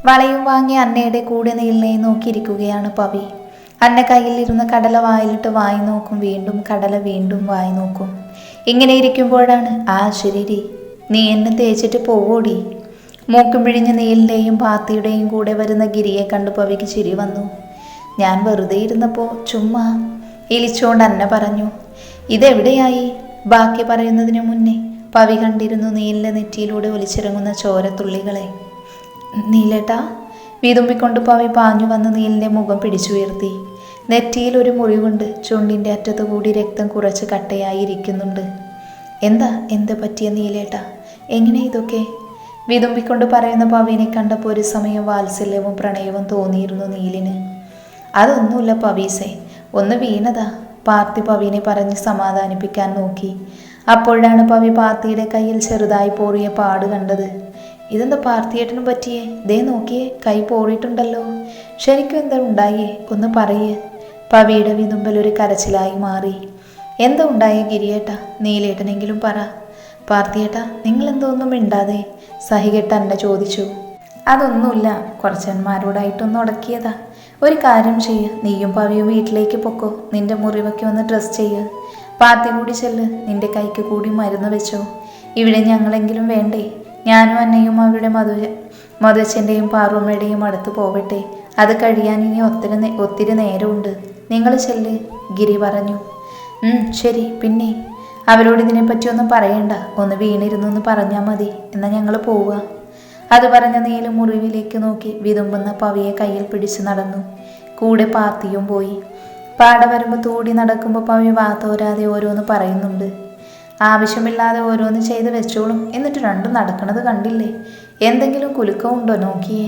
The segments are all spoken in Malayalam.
വളയും വാങ്ങി അന്നയുടെ കൂടെ നീലിനെ നോക്കിയിരിക്കുകയാണ് പവി. അന്ന കയ്യിലിരുന്ന് കടല വായിലിട്ട് വായി നോക്കും, വീണ്ടും കടല, വീണ്ടും വായി നോക്കും. ഇങ്ങനെ ഇരിക്കുമ്പോഴാണ് ശരി, നീ എന്നെ തേച്ചിട്ട് പോവോടി. മൂക്കും പിഴിഞ്ഞ് നീലിൻ്റെയും പാത്തിയുടെയും കൂടെ വരുന്ന ഗിരിയെ കണ്ടു പവിക്ക് ചിരി വന്നു. ഞാൻ വെറുതെ ഇരുന്നപ്പോൾ ചുമ്മാ ഇളിച്ചുകൊണ്ട് അന്ന പറഞ്ഞു. ഇതെവിടെയായി? ബാക്കി പറയുന്നതിനു മുന്നേ പവി കണ്ടിരുന്നു നീലിൻ്റെ നെറ്റിയിലൂടെ ഒലിച്ചിറങ്ങുന്ന ചോരത്തുള്ളികളെ. നീലേട്ടാ, വീതുമ്പിക്കൊണ്ട് പവി പാഞ്ഞു വന്ന് നീലിൻ്റെ മുഖം പിടിച്ചുയർത്തി. നെറ്റിയിൽ ഒരു മുറിവുണ്ട്, ചുണ്ടിൻ്റെ അറ്റത്തുകൂടി രക്തം കുറച്ച് കട്ടയായി ഇരിക്കുന്നുണ്ട്. എന്ത് പറ്റിയ നീലേട്ടാ? എങ്ങനെ ഇതൊക്കെ? വീതുമ്പിക്കൊണ്ട് പറയുന്ന പവിനെ കണ്ടപ്പോൾ ഒരു സമയം വാത്സല്യവും പ്രണയവും തോന്നിയിരുന്നു നീലിന്. അതൊന്നുമില്ല പവീസേ, ഒന്ന് വീണതാ. പാർത്തി പവിനെ പറഞ്ഞ് സമാധാനിപ്പിക്കാൻ നോക്കി. അപ്പോഴാണ് പവി പാർത്തിയുടെ കയ്യിൽ ചെറുതായി പോറിയ പാട് കണ്ടത്. ഇതെന്താ പാർത്തിയേട്ടനും പറ്റിയേ? ദേ നോക്കിയേ, കൈ പോറിയിട്ടുണ്ടല്ലോ. ശരിക്കും എന്താ ഉണ്ടായേ? ഒന്ന് പറയേ. പവിയുടെ വിതുമ്പൽ ഒരു കരച്ചിലായി മാറി. എന്താ ഉണ്ടായേ ഗിരിയേട്ടാ? നീലേട്ടനെങ്കിലും പറ. പാർത്തിയേട്ടാ, നിങ്ങളെന്തോ ഒന്നും മിണ്ടാതെ? സഹികെട്ട അന്ന ചോദിച്ചു. അതൊന്നുമില്ല, കുറച്ചന്മാരോടായിട്ടൊന്ന് ഉടക്കിയതാ. ഒരു കാര്യം ചെയ്യ്, നീയും പവിയും വീട്ടിലേക്ക് പൊക്കോ. നിന്റെ മുറിവൊക്കെ ഒന്ന് ഡ്രസ് ചെയ്യ്. പാർത്തി കൂടി ചെല്ല്, നിന്റെ കൈക്ക് കൂടി മരുന്ന് വെച്ചോ. ഇവിടെ ഞങ്ങളെങ്കിലും വേണ്ടേ? ഞാനും അന്നയും അവിടെ മധുവച്ചൻ്റെയും പാറുമ്മയുടെയും അടുത്ത് പോവട്ടെ. അത് കഴിയാൻ ഇനി ഒത്തിരി നേരമുണ്ട്. നിങ്ങൾ ചെല്ല്, ഗിരി പറഞ്ഞു. ശരി. പിന്നെ അവരോട് ഇതിനെപ്പറ്റി ഒന്നും പറയണ്ട, ഒന്ന് വീണിരുന്നു എന്ന് പറഞ്ഞാൽ മതി. എന്നാൽ ഞങ്ങൾ പോവുക. അത് പറഞ്ഞ നീല മുറിവിലേക്ക് നോക്കി വിതുമ്പുന്ന പവിയെ കയ്യിൽ പിടിച്ചു നടന്നു. കൂടെ പാർത്തിയും പോയി. പാട വരുമ്പോൾ തൂടി നടക്കുമ്പോൾ പവി വാത്തോരാതെ ഓരോന്ന് പറയുന്നുണ്ട്. ആവശ്യമില്ലാതെ ഓരോന്ന് ചെയ്ത് വെച്ചോളും. എന്നിട്ട് രണ്ടും നടക്കണത് കണ്ടില്ലേ? എന്തെങ്കിലും കുലുക്കമുണ്ടോ നോക്കിയേ?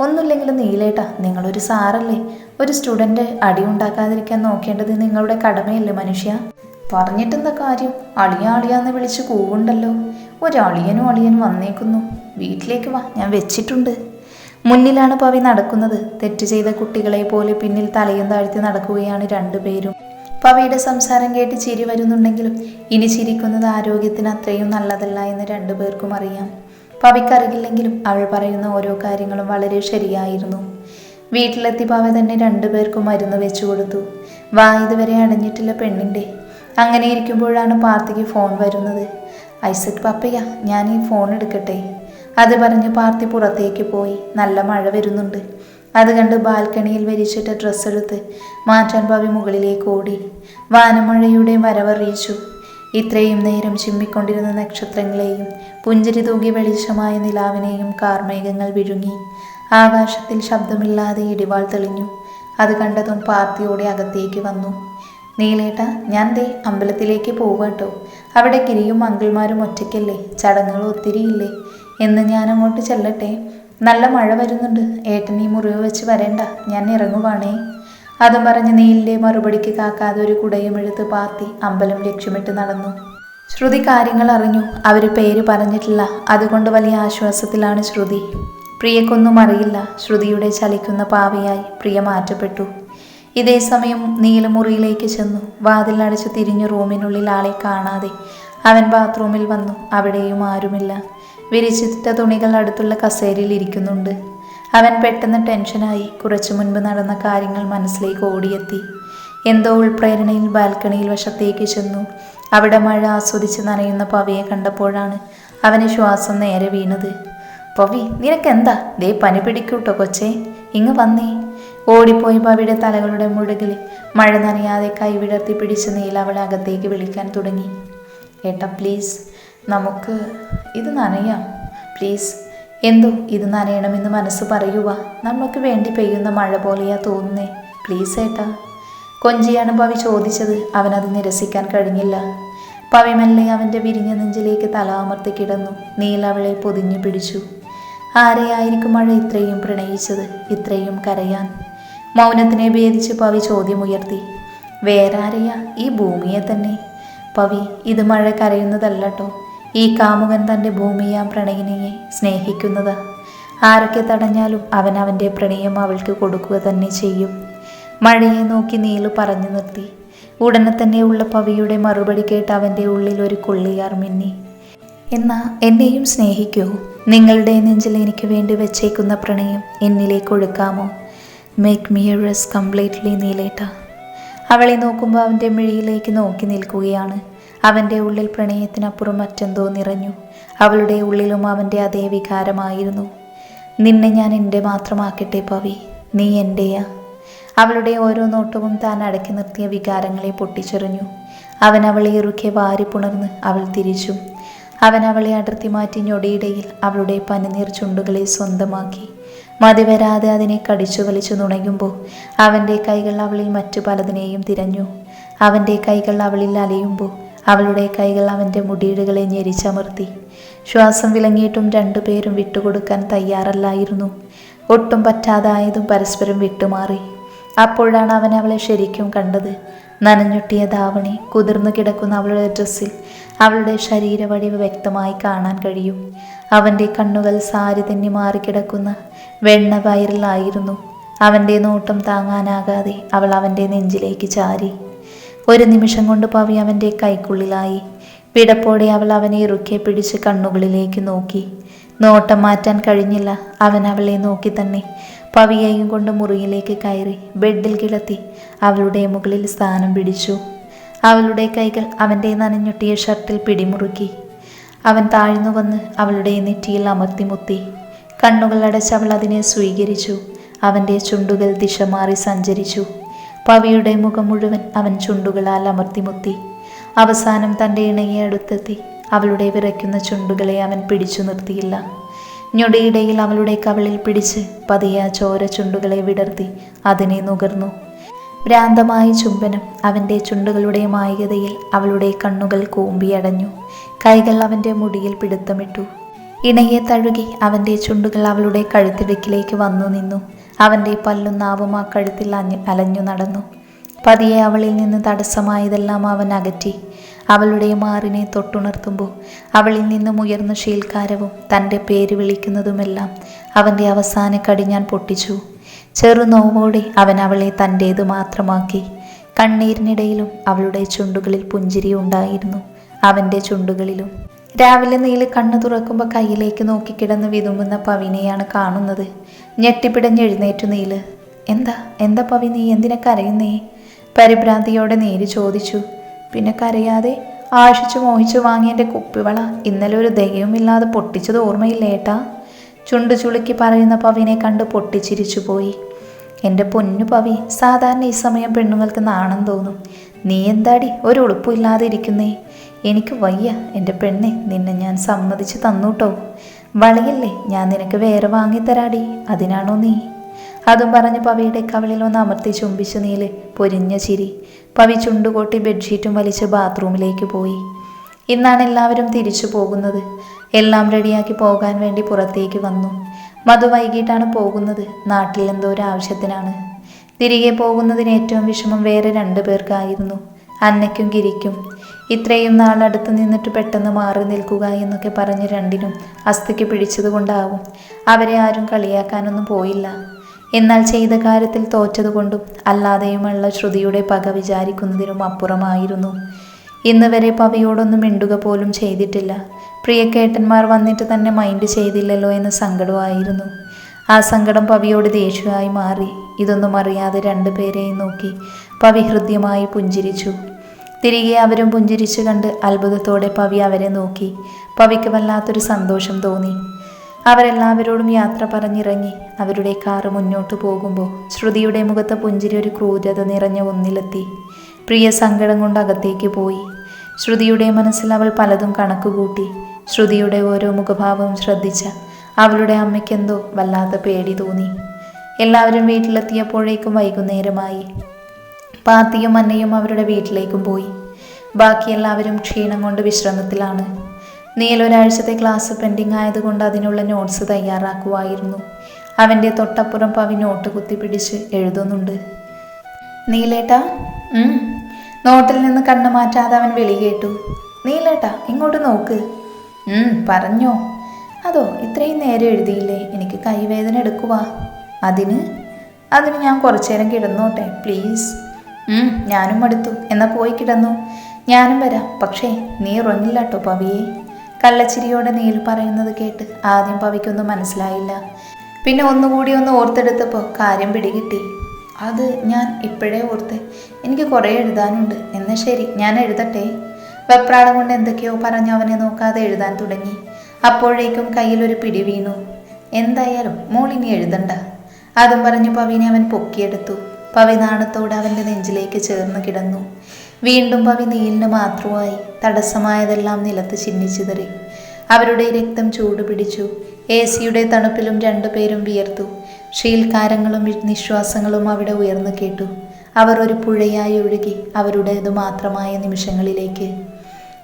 ഒന്നുമില്ലെങ്കിലും നീലേട്ടാ, നിങ്ങളൊരു സാറല്ലേ. ഒരു സ്റ്റുഡൻറ്റ് അടി ഉണ്ടാക്കാതിരിക്കാൻ നോക്കേണ്ടത് നിങ്ങളുടെ കടമയല്ലേ മനുഷ്യ? പറഞ്ഞിട്ടെന്താ കാര്യം? അളിയാന്ന് വിളിച്ച് കൂവുണ്ടല്ലോ. ഒരളിയനും വന്നേക്കുന്നു. വീട്ടിലേക്ക് വാ, ഞാൻ വെച്ചിട്ടുണ്ട്. മുന്നിലാണ് പവി നടക്കുന്നത്. തെറ്റ് ചെയ്ത കുട്ടികളെ പോലെ പിന്നിൽ തലയും താഴ്ത്തി നടക്കുകയാണ് രണ്ടുപേരും. പവിയുടെ സംസാരം കേട്ട് ചിരി വരുന്നുണ്ടെങ്കിലും ഇനി ചിരിക്കുന്നത് ആരോഗ്യത്തിന് അത്രയും നല്ലതല്ല എന്ന് രണ്ടുപേർക്കും അറിയാം. പവിക്കറിയില്ലെങ്കിലും അവൾ പറയുന്ന ഓരോ കാര്യങ്ങളും വളരെ ശരിയായിരുന്നു. വീട്ടിലെത്തി പവ തന്നെ രണ്ടുപേർക്കും മരുന്ന് വെച്ചു കൊടുത്തു. ഇതുവരെ അടഞ്ഞിട്ടില്ല പെണ്ണിൻ്റെ. അങ്ങനെ ഇരിക്കുമ്പോഴാണ് പാർത്തിക്ക് ഫോൺ വരുന്നത്. ഐസക് പപ്പയ്യ, ഞാൻ ഈ ഫോൺ എടുക്കട്ടെ? അത് പറഞ്ഞ് പാർത്തി പുറത്തേക്ക് പോയി. നല്ല മഴ വരുന്നുണ്ട്. അത് കണ്ട് ബാൽക്കണിയിൽ വരിച്ചിട്ട് ഡ്രസ്സ് എടുത്ത് മാറ്റാൻ പവി മുകളിലേക്ക് ഓടി. വാനമഴയുടെ വരവറിയിച്ചു. ഇത്രയും നേരം ചിമ്മിക്കൊണ്ടിരുന്ന നക്ഷത്രങ്ങളെയും പുഞ്ചിരി തൂകി വെളിച്ചമായ നിലാവിനെയും കാർമേഘങ്ങൾ വിഴുങ്ങി. ആകാശത്തിൽ ശബ്ദമില്ലാതെ ഇടിവാൾ തെളിഞ്ഞു. അത് കണ്ടതും പാർത്തിയോടെ അകത്തേക്ക് വന്നു. നീലേട്ടാ, ഞാൻ ദേ അമ്പലത്തിലേക്ക് പോവാട്ടോ. അവിടെ ഗിരിയും അങ്കിൾമാരും ഒറ്റയ്ക്കല്ലേ, ചടങ്ങുകൾ ഒത്തിരിയില്ലേ എന്ന് ഞാൻ അങ്ങോട്ട് ചെല്ലട്ടെ? നല്ല മഴ വരുന്നുണ്ട്, ഏട്ടൻ ഈ മുറിവ് വെച്ച് വരേണ്ട, ഞാൻ ഇറങ്ങുവാണേ. അതും പറഞ്ഞ് നീലിൻ്റെ മറുപടിക്ക് കാക്കാതെ ഒരു കുടയും എഴുത്ത് പാർത്തി അമ്പലം ലക്ഷ്യമിട്ട് നടന്നു. ശ്രുതി കാര്യങ്ങൾ അറിഞ്ഞു. അവർ പേര് പറഞ്ഞിട്ടില്ല. അതുകൊണ്ട് വലിയ ആശ്വാസത്തിലാണ് ശ്രുതി. പ്രിയക്കൊന്നും അറിയില്ല. ശ്രുതിയുടെ ചലിക്കുന്ന പാവയായി പ്രിയ മാറ്റപ്പെട്ടു. ഇതേ സമയം നീല മുറിയിലേക്ക് ചെന്നു. വാതിലടച്ച് തിരിഞ്ഞു റൂമിനുള്ളിൽ ആളെ കാണാതെ അവൻ ബാത്റൂമിൽ വന്നു. അവിടെയും ആരുമില്ല. വിരിച്ചിട്ട തുണികൾ അടുത്തുള്ള കസേരയിൽ ഇരിക്കുന്നുണ്ട്. അവൻ പെട്ടെന്ന് ടെൻഷനായി. കുറച്ചു മുൻപ് നടന്ന കാര്യങ്ങൾ മനസ്സിലേക്ക് ഓടിയെത്തി. എന്തോ ഉൾപ്രേരണയിൽ ബാൽക്കണിയിൽ വശത്തേക്ക് ചെന്നു. അവിടെ മഴ ആസ്വദിച്ച് നനയുന്ന പവിയെ കണ്ടപ്പോഴാണ് അവന് ശ്വാസം നേരെ വീണത്. പവി, നിനക്കെന്താ? ദേ പനി പിടിക്കൂട്ടോ കൊച്ചേ, ഇങ്ങ് വന്നേ. ഓടിപ്പോയി പവിയുടെ തലകളുടെ മുഴുകിൽ മഴ നനയാതെ കൈവിടർത്തി പിടിച്ച് നീല അവളെ അകത്തേക്ക് വിളിക്കാൻ തുടങ്ങി. ഏട്ടാ പ്ലീസ്, നമുക്ക് ഇത് നനയാം പ്ലീസ്. എന്തോ ഇത് നനയണമെന്ന് മനസ്സ് പറയുക. നമുക്ക് വേണ്ടി പെയ്യുന്ന മഴ പോലെയാ തോന്നുന്നേ. പ്ലീസ് ഏട്ടാ. കൊഞ്ചിയാണ് പവി ചോദിച്ചത്. അവനത് നിരസിക്കാൻ കഴിഞ്ഞില്ല. പവി മെല്ലെ അവൻ്റെ വിരിഞ്ഞ നെഞ്ചിലേക്ക് തല അമർത്തി കിടന്നു. നീല അവളെ പൊതിഞ്ഞു പിടിച്ചു. ആരെയായിരിക്കും മഴ ഇത്രയും പ്രണയിച്ചത്, ഇത്രയും കരയാൻ? മൗനത്തിനെ ഭേദിച്ച് പവി ചോദ്യമുയർത്തി. വേറെ ആരെയാ? ഈ ഭൂമിയെ തന്നെ. പവി, ഇത് മഴ കരയുന്നതല്ലട്ടോ. ഈ കാമുകൻ തൻ്റെ ഭൂമിയാം പ്രണയിനിയെ സ്നേഹിക്കുന്നതാ. ആരൊക്കെ തടഞ്ഞാലും അവൻ അവൻ്റെ പ്രണയം അവൾക്ക് കൊടുക്കുക തന്നെ ചെയ്യും. മഴയെ നോക്കി നീലു പറഞ്ഞു നിർത്തി. ഉടനെ തന്നെ ഉള്ള പവിയുടെ മറുപടി കേട്ട് അവൻ്റെ ഉള്ളിൽ ഒരു കൊള്ളിയാർ മിന്നി. എന്നാ എന്നെയും സ്നേഹിക്കൂ. നിങ്ങളുടെ നെഞ്ചിൽ എനിക്ക് വേണ്ടി വെച്ചേക്കുന്ന പ്രണയം എന്നിലേക്ക് ഒഴുക്കാമോ? മേക്ക് മീ യെസ് കംപ്ലീറ്റ്ലി നീലേട്ട. അവളെ നോക്കുമ്പോൾ അവൻ്റെ മിഴിയിലേക്ക് നോക്കി നിൽക്കുകയാണ്. അവൻ്റെ ഉള്ളിൽ പ്രണയത്തിനപ്പുറം മറ്റെന്തോ നിറഞ്ഞു. അവളുടെ ഉള്ളിലും അവൻ്റെ അതേ വികാരമായിരുന്നു. നിന്നെ ഞാൻ എൻ്റെ മാത്രമാക്കട്ടെ പവി, നീ എൻ്റെയാ. അവളുടെ ഓരോ നോട്ടവും താൻ അടക്കി നിർത്തിയ വികാരങ്ങളെ പൊട്ടിച്ചെറിഞ്ഞു. അവൻ അവളെ ഇറുക്കെ വാരി പുണർന്ന് അവൾ തിരിച്ചു. അവൻ അവളെ അടർത്തി മാറ്റി ഞൊടിയിടയിൽ അവളുടെ പനിനീർ ചുണ്ടുകളെ സ്വന്തമാക്കി. മതിവരാതെ അതിനെ കടിച്ചു വലിച്ചു നുണയുമ്പോൾ അവൻ്റെ കൈകൾ അവളിൽ മറ്റു പലതിനെയും തിരഞ്ഞു. അവൻ്റെ കൈകൾ അവളിൽ അലയുമ്പോൾ അവളുടെ കൈകൾ അവൻ്റെ മുടിയിഴകളെ ഞെരിച്ചമർത്തി. ശ്വാസം വിലങ്ങിയിട്ടും രണ്ടുപേരും വിട്ടുകൊടുക്കാൻ തയ്യാറല്ലായിരുന്നു. ഒട്ടും പറ്റാതായതും പരസ്പരം വിട്ടുമാറി. അപ്പോഴാണ് അവൻ അവളെ ശരിക്കും കണ്ടത്. നനഞ്ഞൊട്ടിയ ധാവണി, കുതിർന്നു കിടക്കുന്ന അവളുടെ ഡ്രസ്സിൽ അവളുടെ ശരീരവടിവ് വ്യക്തമായി കാണാൻ കഴിയും. അവൻ്റെ കണ്ണുകൾ സാരി തന്നെ മാറിക്കിടക്കുന്ന വെണ്ണ വയറിലായിരുന്നു. അവൻ്റെ നോട്ടം താങ്ങാനാകാതെ അവൾ അവൻ്റെ നെഞ്ചിലേക്ക് ചാരി. ഒരു നിമിഷം കൊണ്ട് പവി അവൻ്റെ കൈക്കുള്ളിലായി. പിടപ്പോടെ അവൾ അവനെ ഇറുക്കെ പിടിച്ച് കണ്ണുകളിലേക്ക് നോക്കി. നോട്ടം മാറ്റാൻ കഴിഞ്ഞില്ല. അവൻ അവളെ നോക്കി തന്നെ പവിയെയും കൊണ്ട് മുറിയിലേക്ക് കയറി ബെഡിൽ കിടത്തി അവളുടെ മുകളിൽ സ്ഥാനം പിടിച്ചു. അവളുടെ കൈകൾ അവൻ്റെ നനഞ്ഞൊട്ടിയ ഷർട്ടിൽ പിടിമുറുക്കി. അവൻ താഴ്ന്നു വന്ന് അവളുടെ നെറ്റിയിൽ അമർത്തി മുത്തി. കണ്ണുകൾ അടച്ച് അവൾ അതിനെ സ്വീകരിച്ചു. അവൻ്റെ ചുണ്ടുകൾ ദിശ മാറി സഞ്ചരിച്ചു. പവിയുടെ മുഖം മുഴുവൻ അവൻ ചുണ്ടുകളാൽ അമർത്തിമുത്തി. അവസാനം തൻ്റെ ഇണയെ അടുത്തെത്തി. അവളുടെ വിറയ്ക്കുന്ന ചുണ്ടുകളെ അവൻ പിടിച്ചു നിർത്തിയില്ല. ഞൊടിയിടയിൽ അവളുടെ കവിളിൽ പിടിച്ച് പതിയെ ചോര ചുണ്ടുകളെ വിടർത്തി അതിനെ നുകർന്നു. ഭ്രാന്തമായ ചുംബനം. അവൻ്റെ ചുണ്ടുകളുടെ മായികതയിൽ അവളുടെ കണ്ണുകൾ കൂമ്പിയടഞ്ഞു. കൈകൾ അവൻ്റെ മുടിയിൽ പിടുത്തമിട്ടു. ഇണയെ തഴുകി അവൻ്റെ ചുണ്ടുകൾ അവളുടെ കഴുത്തിടുക്കിലേക്ക് വന്നു നിന്നു. അവൻ്റെ പല്ലും നാവും ആ കഴുത്തിൽ അലഞ്ഞു നടന്നു. പതിയെ അവളിൽ നിന്ന് തടസ്സമായതെല്ലാം അവൻ അകറ്റി. അവളുടെ മാറിനെ തൊട്ടുണർത്തുമ്പോൾ അവളിൽ നിന്നും ഉയർന്ന ശീൽക്കാരവും തൻ്റെ പേര് വിളിക്കുന്നതുമെല്ലാം അവൻ്റെ അവസാന കടിഞ്ഞാൻ പൊട്ടിച്ചു. ചെറുനോവോടെ അവൻ അവളെ തൻ്റേത് മാത്രമാക്കി. കണ്ണീരിനിടയിലും അവളുടെ ചുണ്ടുകളിൽ പുഞ്ചിരി ഉണ്ടായിരുന്നു. അവൻ്റെ ചുണ്ടുകളിലും. രാവിലെ നീല് കണ്ണു തുറക്കുമ്പോൾ കയ്യിലേക്ക് നോക്കിക്കിടന്ന് വിതുമ്പുന്ന പവിനെയാണ് കാണുന്നത്. ഞെട്ടിപ്പിടഞ്ഞെഴുന്നേറ്റു നീല്. എന്താ പവി, നീ എന്തിനെ കരയുന്നേ? പരിഭ്രാന്തിയോടെ നീര് ചോദിച്ചു. പിന്നെ കരയാതെ, ആശിച്ചു മോഹിച്ചു വാങ്ങിയ എൻ്റെ കുപ്പിവള ഇന്നലെ ഒരു ദയവുമില്ലാതെ പൊട്ടിച്ചത് ഓർമ്മയില്ലേട്ടാ? ചുണ്ടു ചുളുക്കി പറയുന്ന പവിനെ കണ്ട് പൊട്ടിച്ചിരിച്ചു പോയി. എൻ്റെ പൊന്നു പവി, സാധാരണ ഈ സമയം പെണ്ണുങ്ങൾക്ക് നാണം തോന്നും. നീ എന്താടി ഒരു ഉളുപ്പില്ലാതെ ഇരിക്കുന്നേ? എനിക്ക് വയ്യ എൻ്റെ പെണ്ണെ, നിന്നെ ഞാൻ സമ്മതിച്ച് തന്നൂട്ടോ. വളയല്ലേ, ഞാൻ നിനക്ക് വേറെ വാങ്ങിത്തരാടി, അതിനാണോ നീ? അതും പറഞ്ഞ് പവിയുടെ കവിളിൽ ഒന്ന് അമർത്തി ചുംബിച്ചു നീല് പൊരിഞ്ഞ ചിരി. പവി ചുണ്ടുകൊട്ടി ബെഡ്ഷീറ്റും വലിച്ച് ബാത്റൂമിലേക്ക് പോയി. ഇന്നാണ് എല്ലാവരും തിരിച്ചു പോകുന്നത്. എല്ലാം റെഡിയാക്കി പോകാൻ വേണ്ടി പുറത്തേക്ക് വന്നു. മധു വൈകിട്ടാണ് പോകുന്നത്. നാട്ടിൽ എന്തോ ഒരു ആവശ്യത്തിനാണ്. തിരികെ പോകുന്നതിന് ഏറ്റവും വിഷമം വേറെ 2 പേർക്കായിരുന്നു, അന്നയ്ക്കും ഗിരിക്കും. ഇത്രയും നാൾ അടുത്ത് നിന്നിട്ട് പെട്ടെന്ന് മാറി നിൽക്കുക എന്നൊക്കെ പറഞ്ഞ് രണ്ടിനും അസ്ഥിക്ക് പിടിച്ചതുകൊണ്ടാവും അവരെ ആരും കളിയാക്കാനൊന്നും പോയില്ല. എന്നാൽ ചെയ്ത കാര്യത്തിൽ തോറ്റതുകൊണ്ടും അല്ലാതെയുമുള്ള ശ്രുതിയുടെ പക വിചാരിക്കുന്നതിനും അപ്പുറമായിരുന്നു. ഇന്ന് വരെ പവിയോടൊന്നും മിണ്ടുക പോലും ചെയ്തിട്ടില്ല. പ്രിയക്കേട്ടന്മാർ വന്നിട്ട് തന്നെ മൈൻഡ് ചെയ്തില്ലല്ലോ എന്ന സങ്കടമായിരുന്നു. ആ സങ്കടം പവിയോട് ദേഷ്യമായി മാറി. ഇതൊന്നും അറിയാതെ 2 പേരെയും നോക്കി പവി ഹൃദ്യമായി പുഞ്ചിരിച്ചു. തിരികെ അവരും പുഞ്ചിരിച്ചു കണ്ട് അത്ഭുതത്തോടെ പവി അവരെ നോക്കി. പവിക്ക് വല്ലാത്തൊരു സന്തോഷം തോന്നി. അവരെല്ലാവരോടും യാത്ര പറഞ്ഞിറങ്ങി. അവരുടെ കാറ് മുന്നോട്ട് പോകുമ്പോൾ ശ്രുതിയുടെ മുഖത്തെ പുഞ്ചിരി ഒരു ക്രൂരത നിറഞ്ഞ ഒന്നിലെത്തി. പ്രിയ സങ്കടം കൊണ്ട് അകത്തേക്ക് പോയി. ശ്രുതിയുടെ മനസ്സിൽ അവൾ പലതും കണക്കുകൂട്ടി. ശ്രുതിയുടെ ഓരോ മുഖഭാവവും ശ്രദ്ധിച്ച അവളുടെ അമ്മയ്ക്കെന്തോ വല്ലാത്ത പേടി തോന്നി. എല്ലാവരും വീട്ടിലെത്തിയപ്പോഴേക്കും വൈകുന്നേരമായി. പാത്തിയും അന്നയും അവരുടെ വീട്ടിലേക്കും പോയി. ബാക്കി എല്ലാവരും ക്ഷീണം കൊണ്ട് വിശ്രമത്തിലാണ്. നീൽ ഒരാഴ്ചത്തെ ക്ലാസ് പെൻഡിങ് ആയതുകൊണ്ട് അതിനുള്ള നോട്ട്സ് തയ്യാറാക്കുമായിരുന്നു. അവൻ്റെ തൊട്ടപ്പുറം പവി നോട്ട് കുത്തിപ്പിടിച്ച് എഴുതുന്നുണ്ട്. നീലേട്ടാ? നോട്ടിൽ നിന്ന് കണ്ണു മാറ്റാതെ അവൻ വിളി കേട്ടു. നീലേട്ടാ, ഇങ്ങോട്ട് നോക്ക്. പറഞ്ഞോ? അതോ, ഇത്രയും നേരം എഴുതിയില്ലേ? എനിക്ക് കൈവേദന എടുക്കുവാ. അതിന് ഞാൻ കുറച്ചേരം കിടന്നോട്ടെ പ്ലീസ്. ഞാനും മടുത്തു. എന്നാൽ പോയി കിടന്നു. ഞാനും വരാം. പക്ഷേ നീ ഉറങ്ങില്ല കേട്ടോ പവിയെ. കള്ളച്ചിരിയോടെ നീൽ പറയുന്നത് കേട്ട് ആദ്യം പവിക്കൊന്നും മനസ്സിലായില്ല. പിന്നെ ഒന്നുകൂടി ഒന്ന് ഓർത്തെടുത്തപ്പോൾ കാര്യം പിടികിട്ടി. അത് ഞാൻ ഇപ്പോഴേ ഓർത്ത്. എനിക്ക് കുറേ എഴുതാനുണ്ട്. എന്നാൽ ശരി, ഞാൻ എഴുതട്ടെ. വെപ്രാളം കൊണ്ട് എന്തൊക്കെയോ പറഞ്ഞ് അവനെ നോക്കാതെ എഴുതാൻ തുടങ്ങി. അപ്പോഴേക്കും കയ്യിലൊരു പിടി വീണു. എന്തായാലും മോളിനി എഴുതണ്ട. അതും പറഞ്ഞ് പവിനെ അവൻ പൊക്കിയെടുത്തു. പവി നാണത്തോടെ അവൻ്റെ നെഞ്ചിലേക്ക് ചേർന്ന് കിടന്നു. വീണ്ടും പവി നീലിന് മാത്രമായി. തടസ്സമായതെല്ലാം നിലത്ത് ചിന്നിച്ചിതറി. അവരുടെ രക്തം ചൂടുപിടിച്ചു. AC-യുടെ തണുപ്പിലും രണ്ടുപേരും വിയർത്തു. ഷീൽക്കാരങ്ങളും നിശ്വാസങ്ങളും അവിടെ ഉയർന്നു കേട്ടു. അവർ ഒരു പുഴയായി ഒഴുകി അവരുടേതു മാത്രമായ നിമിഷങ്ങളിലേക്ക്.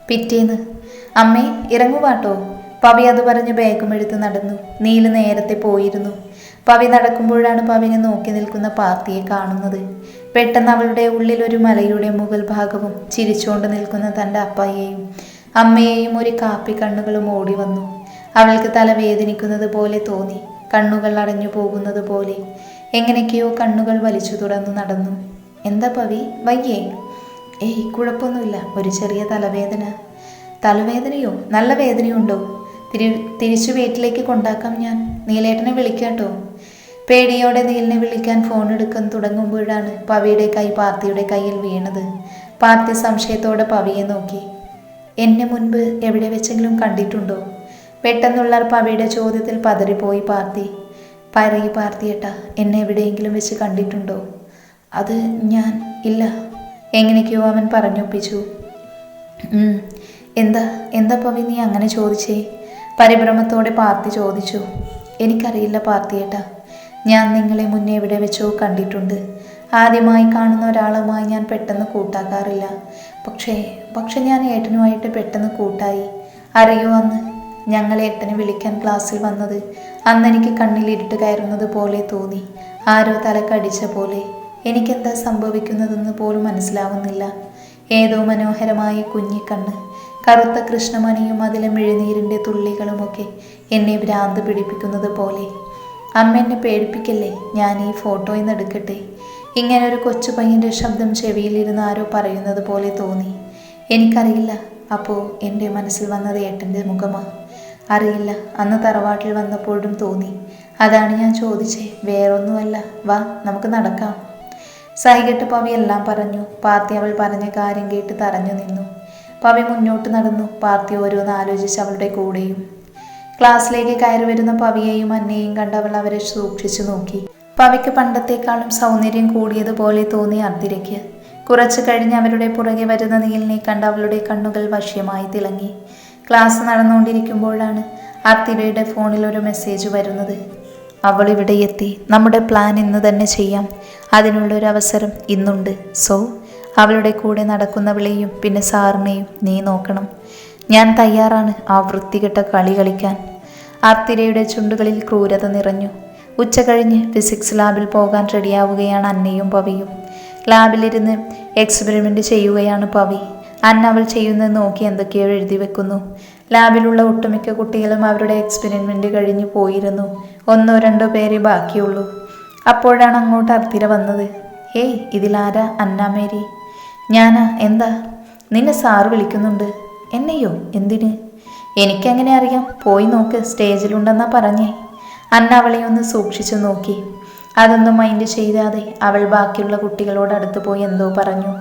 പിറ്റേന്ന്, അമ്മേ ഇറങ്ങുവാട്ടോ. പവി അത് പറഞ്ഞ് ബാഗും എടുത്ത് നടന്നു. നീല് നേരത്തെ പോയിരുന്നു. പവി നടക്കുമ്പോഴാണ് പവിനെ നോക്കി നിൽക്കുന്ന പാർത്തിയെ കാണുന്നത്. പെട്ടെന്ന് അവളുടെ ഉള്ളിൽ ഒരു മലയുടെ മുകൾ ഭാഗവും ചിരിച്ചുകൊണ്ട് നിൽക്കുന്ന തൻ്റെ അപ്പയെയും അമ്മയെയും ഒരു കാപ്പി കണ്ണുകളും ഓടി വന്നു. അവൾക്ക് തലവേദനിക്കുന്നത് പോലെ തോന്നി. കണ്ണുകൾ അടഞ്ഞു പോകുന്നത് പോലെ. എങ്ങനെയൊക്കെയോ കണ്ണുകൾ വലിച്ചു തുറന്നു നടന്നു. എന്താ പവി, വയ്യേ? ഏയ് കുഴപ്പമൊന്നുമില്ല, ഒരു ചെറിയ തലവേദന. തലവേദനയോ? നല്ല വേദനയുണ്ടോ? തിരിച്ചു വീട്ടിലേക്ക് കൊണ്ടാക്കാം ഞാൻ. നീലേട്ടനെ വിളിക്കാട്ടോ. പേടിയോടെ നീലിനെ വിളിക്കാൻ ഫോൺ എടുക്കാൻ തുടങ്ങുമ്പോഴാണ് പവിയുടെ കൈ പാർത്തിയുടെ കയ്യിൽ വീണത്. പാർത്തി സംശയത്തോടെ പവിയെ നോക്കി. എന്നെ മുൻപ് എവിടെ വെച്ചെങ്കിലും കണ്ടിട്ടുണ്ടോ? പെട്ടെന്നുള്ള പവിയുടെ ചോദ്യത്തിൽ പതറിപ്പോയി പാർത്തി. പറയ് പാർത്തിയേട്ടാ, എന്നെ എവിടെയെങ്കിലും വെച്ച് കണ്ടിട്ടുണ്ടോ? അത് ഞാൻ ഇല്ല. എങ്ങനെയൊക്കെയോ അവൻ പറഞ്ഞൊപ്പിച്ചു. എന്താ പവി നീ അങ്ങനെ ചോദിച്ചേ? പരിഭ്രമത്തോടെ പാർത്തി ചോദിച്ചു. എനിക്കറിയില്ല പാർത്തിയേട്ടാ, ഞാൻ നിങ്ങളെ മുന്നേ എവിടെ വെച്ചോ കണ്ടിട്ടുണ്ട്. ആദ്യമായി കാണുന്ന ഒരാളുമായി ഞാൻ പെട്ടെന്ന് കൂട്ടാക്കാറില്ല. പക്ഷേ ഞാൻ ഏട്ടനുമായിട്ട് പെട്ടെന്ന് കൂട്ടായി. അറിയോ, അന്ന് ഞങ്ങൾ ഏട്ടനെ വിളിക്കാൻ ക്ലാസ്സിൽ വന്നത്, അന്ന് എനിക്ക് കണ്ണിൽ ഇരുട്ട് കയറുന്നത് പോലെ തോന്നി. ആരോ തലക്കടിച്ച പോലെ. എനിക്കെന്താ സംഭവിക്കുന്നതെന്ന് പോലും മനസ്സിലാവുന്നില്ല. ഏതോ മനോഹരമായ കുഞ്ഞിക്കണ്ണ്, കറുത്ത കൃഷ്ണമണിയും അതിലെ മിഴുനീരിൻ്റെ തുള്ളികളുമൊക്കെ എന്നെ ഭ്രാന്ത് പിടിപ്പിക്കുന്നത് പോലെ. അമ്മ എന്നെ പേടിപ്പിക്കല്ലേ, ഞാൻ ഈ ഫോട്ടോയിൽ നിന്ന് എടുക്കട്ടെ. ഇങ്ങനൊരു കൊച്ചു പയ്യൻ്റെ ശബ്ദം ചെവിയിലിരുന്ന് ആരോ പറയുന്നത് പോലെ തോന്നി. എനിക്കറിയില്ല, അപ്പോൾ എൻ്റെ മനസ്സിൽ വന്നത് ഏട്ടൻ്റെ മുഖമാണ്. അറിയില്ല, അന്ന് തറവാട്ടിൽ വന്നപ്പോഴും തോന്നി. അതാണ് ഞാൻ ചോദിച്ചേ, വേറൊന്നുമല്ല. വാ, നമുക്ക് നടക്കാം. സഹികെട്ട് പവി എല്ലാം പറഞ്ഞു. പാർത്തി അവൾ പറഞ്ഞ കാര്യം കേട്ട് തറഞ്ഞു നിന്നു. പവി മുന്നോട്ട് നടന്നു. പാർത്തി ഓരോന്ന് ആലോചിച്ച് അവളുടെ കൂടെയും. ക്ലാസ്സിലേക്ക് കയറി വരുന്ന പവിയെയും അന്നയെയും കണ്ട് അവൾ അവരെ സൂക്ഷിച്ചു നോക്കി. പവിക്ക് പണ്ടത്തെക്കാളും സൗന്ദര്യം കൂടിയതുപോലെ തോന്നി അർത്തിരയ്ക്ക്. കുറച്ചു കഴിഞ്ഞ് അവരുടെ പുറകെ വരുന്ന നീലിനെ കണ്ട് അവളുടെ കണ്ണുകൾ വശ്യമായി തിളങ്ങി. ക്ലാസ് നടന്നുകൊണ്ടിരിക്കുമ്പോഴാണ് അർത്തിരയുടെ ഫോണിൽ ഒരു മെസ്സേജ് വരുന്നത്. അവൾ ഇവിടെ എത്തി. നമ്മുടെ പ്ലാൻ ഇന്ന് തന്നെ ചെയ്യാം. അതിനുള്ളൊരു അവസരം ഇന്നുണ്ട്. സോ അവളുടെ കൂടെ നടക്കുന്നവളെയും പിന്നെ സാറിനെയും നീ നോക്കണം. ഞാൻ തയ്യാറാണ് ആ വൃത്തികെട്ട കളി കളിക്കാൻ. ആർത്തിരയുടെ ചുണ്ടുകളിൽ ക്രൂരത നിറഞ്ഞു. ഉച്ച കഴിഞ്ഞ് ഫിസിക്സ് ലാബിൽ പോകാൻ റെഡിയാവുകയാണ് അന്നയും പവിയും. ലാബിലിരുന്ന് എക്സ്പെരിമെൻ്റ് ചെയ്യുകയാണ് പവി. അന്ന അവൾ ചെയ്യുന്നത് നോക്കി എന്തൊക്കെയോ എഴുതി വെക്കുന്നു. ലാബിലുള്ള ഒട്ടുമിക്ക കുട്ടികളും അവരുടെ എക്സ്പെരിമെൻ്റ് കഴിഞ്ഞു പോയിരുന്നു. 1-2 പേരെ ബാക്കിയുള്ളൂ. അപ്പോഴാണ് അങ്ങോട്ട് അർത്തിര വന്നത്. ഹേയ്, ഇതിലാരാ? Anna Mary. ഞാനാ. എന്താ? നിന്നെ സാറ് വിളിക്കുന്നുണ്ട്. എന്നെയോ? എന്തിന്? എനിക്കെങ്ങനെ അറിയാം? പോയി നോക്ക്, സ്റ്റേജിലുണ്ടെന്നാ പറഞ്ഞേ. അന്ന അവളെ ഒന്ന് സൂക്ഷിച്ചു നോക്കി. അതൊന്നും മൈൻഡ് ചെയ്യാതെ അവൾ ബാക്കിയുള്ള കുട്ടികളോട് അടുത്ത് പോയി എന്തോ പറഞ്ഞു.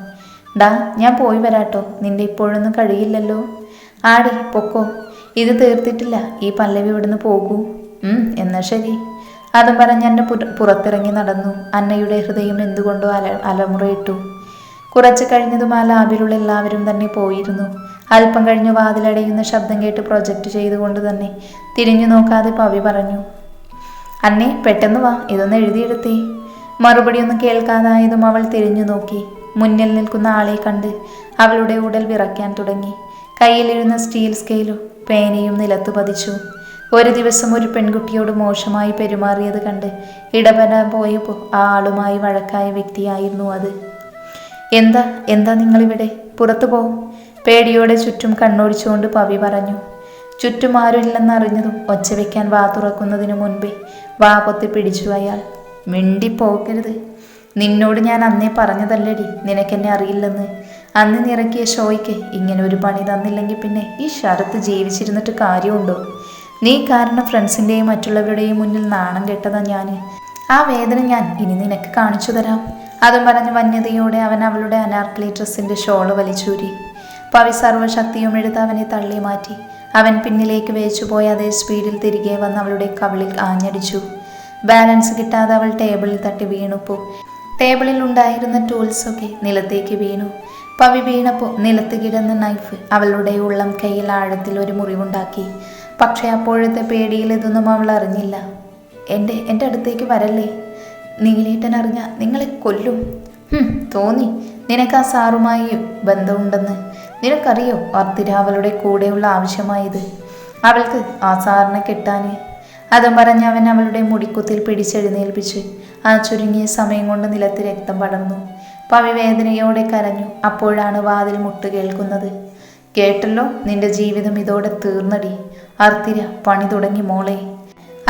ഡാ, ഞാൻ പോയി വരാട്ടോ. നിന്റെ ഇപ്പോഴൊന്നും കഴിയില്ലല്ലോ. ആടി, പൊക്കോ. ഇത് തീർത്തിട്ടില്ല. ഈ പല്ലവി ഇവിടുന്ന് പോകൂ. എന്നാ ശരി. അതും പറഞ്ഞ് അന്ന പുറത്തിറങ്ങി നടന്നു. അന്നയുടെ ഹൃദയം എന്തുകൊണ്ടോ അലമുറയിട്ടു. കുറച്ച് കഴിഞ്ഞതും ആ ലാബിലുള്ള എല്ലാവരും തന്നെ പോയിരുന്നു. അല്പം കഴിഞ്ഞ് വാതിലടയുന്ന ശബ്ദം കേട്ട് പ്രൊജക്റ്റ് ചെയ്തുകൊണ്ട് തന്നെ തിരിഞ്ഞു നോക്കാതെ പവി പറഞ്ഞു, അന്നേ പെട്ടെന്ന് വാ, ഇതൊന്ന് എഴുതിയെടുത്തേ. മറുപടിയൊന്നും കേൾക്കാതായതും അവൾ തിരിഞ്ഞു നോക്കി. മുന്നിൽ നിൽക്കുന്ന ആളെ കണ്ട് അവളുടെ ഉടൽ വിറയ്ക്കാൻ തുടങ്ങി. കയ്യിലിരുന്ന സ്റ്റീൽ സ്കെയിലും പേനയും നിലത്തു പതിച്ചു. ഒരു ദിവസം ഒരു പെൺകുട്ടിയോട് മോശമായി പെരുമാറിയത് കണ്ട് ഇടപെടാൻ പോയപ്പോൾ ആ ആളുമായി വഴക്കായ വ്യക്തിയായിരുന്നു അത്. എന്താ നിങ്ങളിവിടെ? പുറത്തു പോ. പേടിയോടെ ചുറ്റും കണ്ണോടിച്ചുകൊണ്ട് പവി പറഞ്ഞു. ചുറ്റും ആരുമില്ലെന്നറിഞ്ഞതും ഒച്ച വയ്ക്കാൻ വാ തുറക്കുന്നതിനു മുൻപേ വാ പൊത്തി പിടിച്ചു അയാൾ. മിണ്ടിപ്പോകരുത്. നിന്നോട് ഞാൻ അന്നേ പറഞ്ഞതല്ലടി നിനക്കെന്നെ അറിയില്ലെന്ന്. അന്ന് നിറക്കിയ ഷോയ്ക്ക് ഇങ്ങനെ ഒരു പണി തന്നില്ലെങ്കിൽ പിന്നെ ഈ ശരത്ത് ജീവിച്ചിരുന്നിട്ട് കാര്യമുണ്ടോ? നീ കാരണം ഫ്രണ്ട്സിൻ്റെയും മറ്റുള്ളവരുടെയും മുന്നിൽ നാണം കെട്ടതാ ഞാൻ. ആ വേദന ഞാൻ ഇനി നിനക്ക് കാണിച്ചു തരാം. അതും പറഞ്ഞ് വന്യതയോടെ അവൻ അവളുടെ അനാർക്കലി ഡ്രസ്സിൻ്റെ ഷോള് വലിച്ചൂരി. പവി സർവ്വശക്തിയും എടുത്ത് അവനെ തള്ളി മാറ്റി. അവൻ പിന്നിലേക്ക് വേച്ചുപോയി അതേ സ്പീഡിൽ തിരികെ വന്ന് അവളുടെ കവിളിൽ ആഞ്ഞടിച്ചു. ബാലൻസ് കിട്ടാതെ അവൾ ടേബിളിൽ തട്ടി വീണുപ്പോ. ടേബിളിൽ ഉണ്ടായിരുന്ന ടൂൾസൊക്കെ നിലത്തേക്ക് വീണു. പവി വീണപ്പോൾ നിലത്ത് കിടന്ന നൈഫ് അവളുടെ ഉള്ളം കൈയിൽ ആഴത്തിൽ ഒരു മുറിവുണ്ടാക്കി. പക്ഷേ അപ്പോഴത്തെ പേടിയിൽ ഇതൊന്നും അവൾ അറിഞ്ഞില്ല. എൻ്റെ അടുത്തേക്ക് വരല്ലേ, നീലേട്ടൻ അറിഞ്ഞ നിങ്ങളെ കൊല്ലും. തോന്നി നിനക്ക് ആ സാറുമായി ബന്ധമുണ്ടെന്ന്. നിനക്കറിയോ വർത്തിര അവളുടെ കൂടെയുള്ള ആവശ്യമായത് അവൾക്ക് ആ സാറിനെ കെട്ടാൻ. അതും പറഞ്ഞ് അവൻ അവളുടെ മുടിക്കുത്തിൽ പിടിച്ചെഴുന്നേൽപ്പിച്ച് ആ ചുരുങ്ങിയ സമയം കൊണ്ട് നിലത്ത് രക്തം പടർന്നു. പവി വേദനയോടെ കരഞ്ഞു. അപ്പോഴാണ് വാതിൽ മുട്ട് കേൾക്കുന്നത്. കേട്ടല്ലോ, നിന്റെ ജീവിതം ഇതോടെ തീർന്നടി. അർത്തിര പണി തുടങ്ങി മോളെ.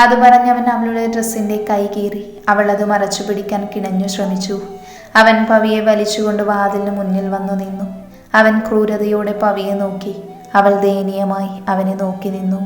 അത് പറഞ്ഞവൻ അവളുടെ ഡ്രസ്സിൻ്റെ കൈ കീറി. അവൾ അത് മറച്ചു പിടിക്കാൻ കിണഞ്ഞു ശ്രമിച്ചു. അവൻ പവിയെ വലിച്ചുകൊണ്ട് വാതിലിന് മുന്നിൽ വന്നു നിന്നു. അവൻ ക്രൂരതയോടെ പവിയെ നോക്കി. അവൾ ദയനീയമായി അവനെ നോക്കി നിന്നു.